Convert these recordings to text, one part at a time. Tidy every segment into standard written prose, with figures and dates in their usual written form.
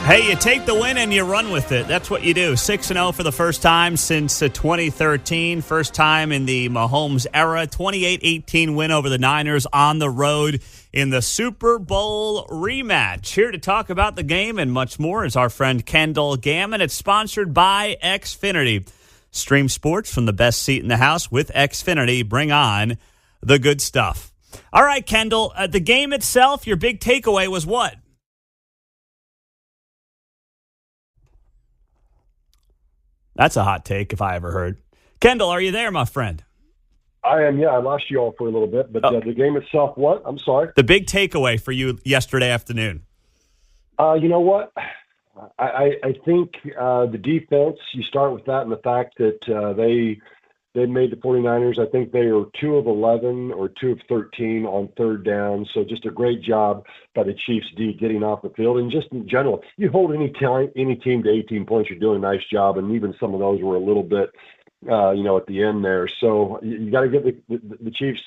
Hey, you take the win and you run with it. That's what you do. 6-0 for the first time since 2013. First time in the Mahomes era. 28-18 win over the Niners on the road in the Super Bowl rematch. Here to talk about the game and much more is our friend Kendall Gammon. It's sponsored by Xfinity. Stream sports from the best seat in the house with Xfinity. Bring on the good stuff. All right, Kendall, the game itself, your big takeaway was what? That's a hot take if I ever heard. Kendall, are you there, my friend? I am, yeah. I lost you all for a little bit, but the game itself, what? I'm sorry. The big takeaway for you yesterday afternoon. You know what? I think the defense, you start with that and the fact that they made the 49ers, I think they are 2 of 11 or 2 of 13 on third down. So just a great job by the Chiefs D getting off the field. And just in general, you hold any team to 18 points, you're doing a nice job. And even some of those were a little bit, at the end there. So you got to give the Chiefs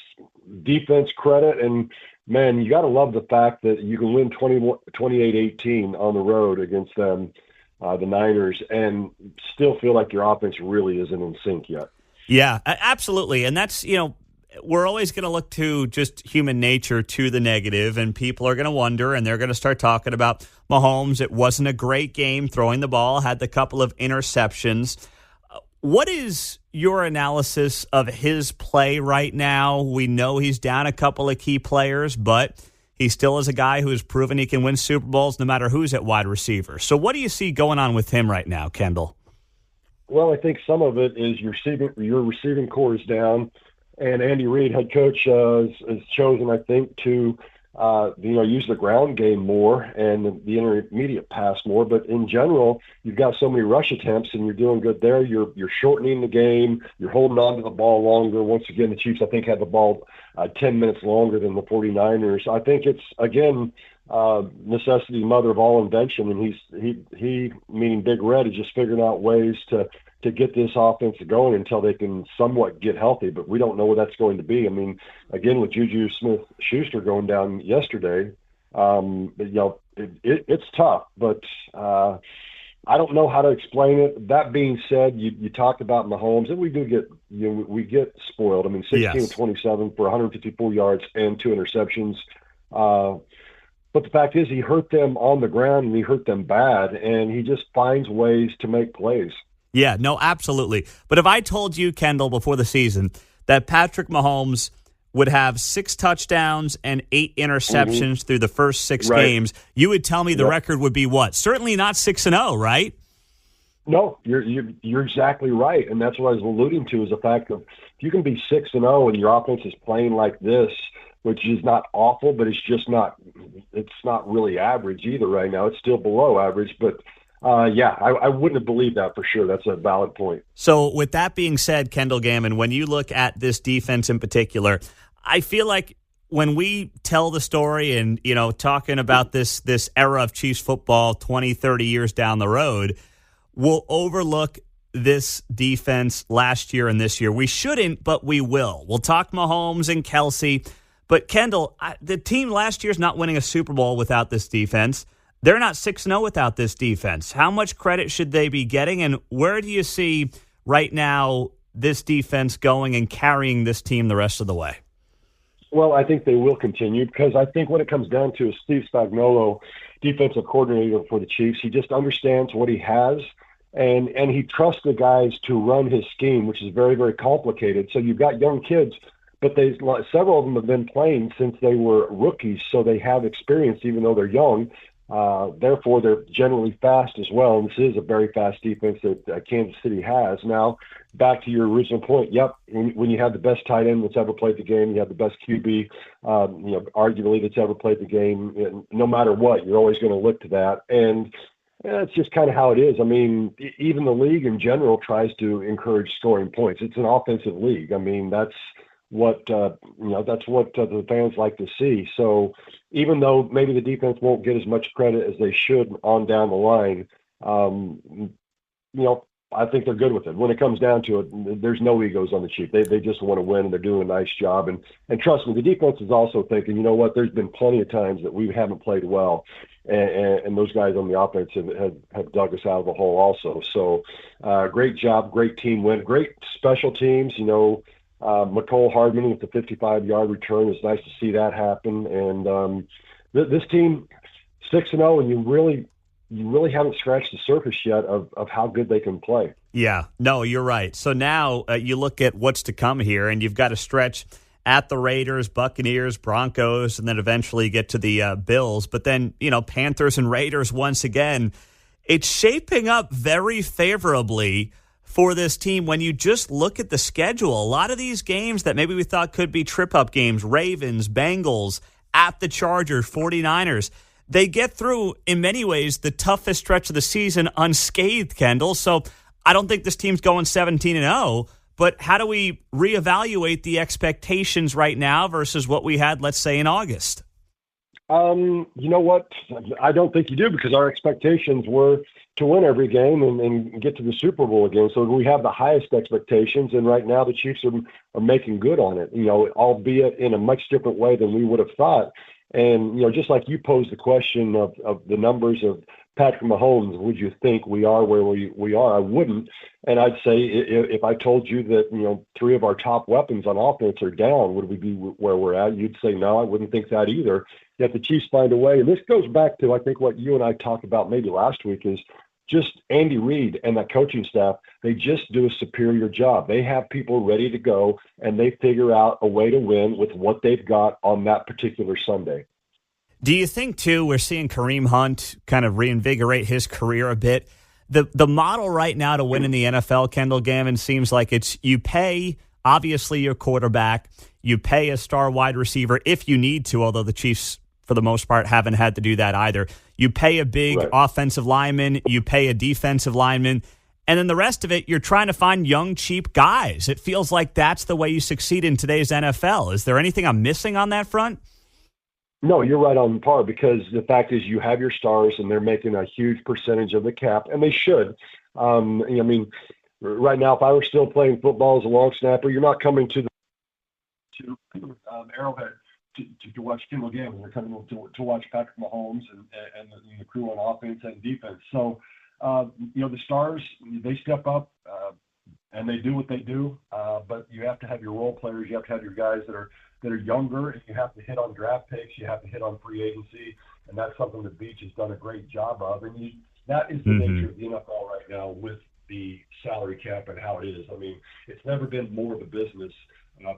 defense credit. And, man, you got to love the fact that you can win 28-18 on the road against them, the Niners, and still feel like your offense really isn't in sync yet. Yeah, absolutely. And that's, we're always going to look to just human nature to the negative, and people are going to wonder, and they're going to start talking about Mahomes. It wasn't a great game throwing the ball, had the couple of interceptions. What is your analysis of his play right now? We know he's down a couple of key players, but he still is a guy who has proven he can win Super Bowls no matter who's at wide receiver. So what do you see going on with him right now, Kendall? Well, I think some of it is your receiving core is down, and Andy Reid, head coach, has chosen, I think, to use the ground game more and the intermediate pass more. But in general, you've got so many rush attempts, and you're doing good there. You're shortening the game. You're holding on to the ball longer. Once again, the Chiefs, I think, had the ball 10 minutes longer than the 49ers. I think it's, again, necessity, mother of all invention, and he meaning Big Red, is just figuring out ways to get this offense going until they can somewhat get healthy. But we don't know what that's going to be. I mean, again, with Juju Smith-Schuster going down yesterday, it's tough. But I don't know how to explain it. That being said, you talked about Mahomes, and we do get we get spoiled. I mean, 16-27 for 154 yards and 2 interceptions. But the fact is, he hurt them on the ground, and he hurt them bad, and he just finds ways to make plays. Yeah, no, absolutely. But if I told you, Kendall, before the season that Patrick Mahomes would have 6 touchdowns and 8 interceptions through the first 6 games, you would tell me the record would be what? Certainly not 6-0, right? No, you're exactly right, and that's what I was alluding to, is the fact that if you can be 6-0 and your offense is playing like this, which is not awful, but it's not really average either right now. It's still below average, but I wouldn't have believed that for sure. That's a valid point. So with that being said, Kendall Gammon, when you look at this defense in particular, I feel like when we tell the story and, talking about this era of Chiefs football 20, 30 years down the road, we'll overlook this defense last year and this year. We shouldn't, but we will. We'll talk Mahomes and Kelsey. But, Kendall, the team last year's not winning a Super Bowl without this defense. They're not 6-0 without this defense. How much credit should they be getting, and where do you see right now this defense going and carrying this team the rest of the way? Well, I think they will continue, because I think what it comes down to is Steve Spagnuolo, defensive coordinator for the Chiefs. He just understands what he has, and he trusts the guys to run his scheme, which is very, very complicated. So you've got young kids, but several of them have been playing since they were rookies, so they have experience even though they're young. Therefore, they're generally fast as well, and this is a very fast defense that Kansas City has. Now, back to your original point, when you have the best tight end that's ever played the game, you have the best QB, arguably that's ever played the game, and no matter what, you're always going to look to that. And that's just kind of how it is. I mean, even the league in general tries to encourage scoring points. It's an offensive league. I mean, that's what the fans like to see. So even though maybe the defense won't get as much credit as they should on down the line, I think they're good with it. When it comes down to it, there's no egos on the Chiefs. They just want to win, and they're doing a nice job. And trust me, the defense is also thinking, you know what, there's been plenty of times that we haven't played well, and those guys on the offense have dug us out of the hole also. So great job, great team win, great special teams. McCole Hardman with the 55-yard return. It's nice to see that happen. And this team, 6-0, and you really haven't scratched the surface yet of how good they can play. Yeah, no, you're right. So now you look at what's to come here, and you've got a stretch at the Raiders, Buccaneers, Broncos, and then eventually get to the Bills. But then, Panthers and Raiders once again. It's shaping up very favorably for this team when you just look at the schedule. A lot of these games that maybe we thought could be trip-up games, Ravens, Bengals, at the Chargers, 49ers, they get through, in many ways, the toughest stretch of the season unscathed, Kendall. So I don't think this team's going 17-0, but how do we reevaluate the expectations right now versus what we had, let's say, in August? You know what? I don't think you do, because our expectations were to win every game and get to the Super Bowl again. So we have the highest expectations, and right now the Chiefs are making good on it, albeit in a much different way than we would have thought. And, just like you posed the question of the numbers of Patrick Mahomes, would you think we are where we are? I wouldn't. And I'd say if I told you that, 3 of our top weapons on offense are down, would we be where we're at? You'd say, no, I wouldn't think that either. Yet the Chiefs find a way. And this goes back to, I think, what you and I talked about maybe last week is just Andy Reid and that coaching staff. They just do a superior job. They have people ready to go, and they figure out a way to win with what they've got on that particular Sunday. Do you think, too, we're seeing Kareem Hunt kind of reinvigorate his career a bit? The model right now to win in the NFL, Kendall Gammon, seems like it's you pay, obviously, your quarterback, you pay a star wide receiver if you need to, although the Chiefs, for the most part, haven't had to do that either. You pay a big offensive lineman, you pay a defensive lineman, and then the rest of it, you're trying to find young, cheap guys. It feels like that's the way you succeed in today's NFL. Is there anything I'm missing on that front? No, you're right on par, because the fact is you have your stars and they're making a huge percentage of the cap, and they should. Right now, if I were still playing football as a long snapper, you're not coming to Arrowhead to watch Kendall Gammon. You're coming to watch Patrick Mahomes and the crew on offense and defense. So, the stars, they step up and they do what they do, but you have to have your role players. You have to have your guys that are younger, and you have to hit on draft picks, you have to hit on free agency, and that's something that Beach has done a great job of. And that is the nature of the NFL right now with the salary cap and how it is. I mean, it's never been more of a business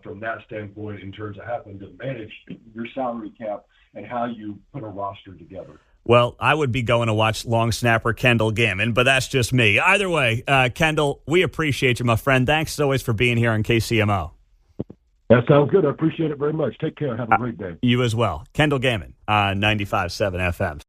from that standpoint in terms of having to manage your salary cap and how you put a roster together. Well, I would be going to watch long snapper Kendall Gammon, but that's just me. Either way, Kendall, we appreciate you, my friend. Thanks as always for being here on KCMO. That sounds good. I appreciate it very much. Take care. Have a great day. You as well. Kendall Gammon, 95.7 FM.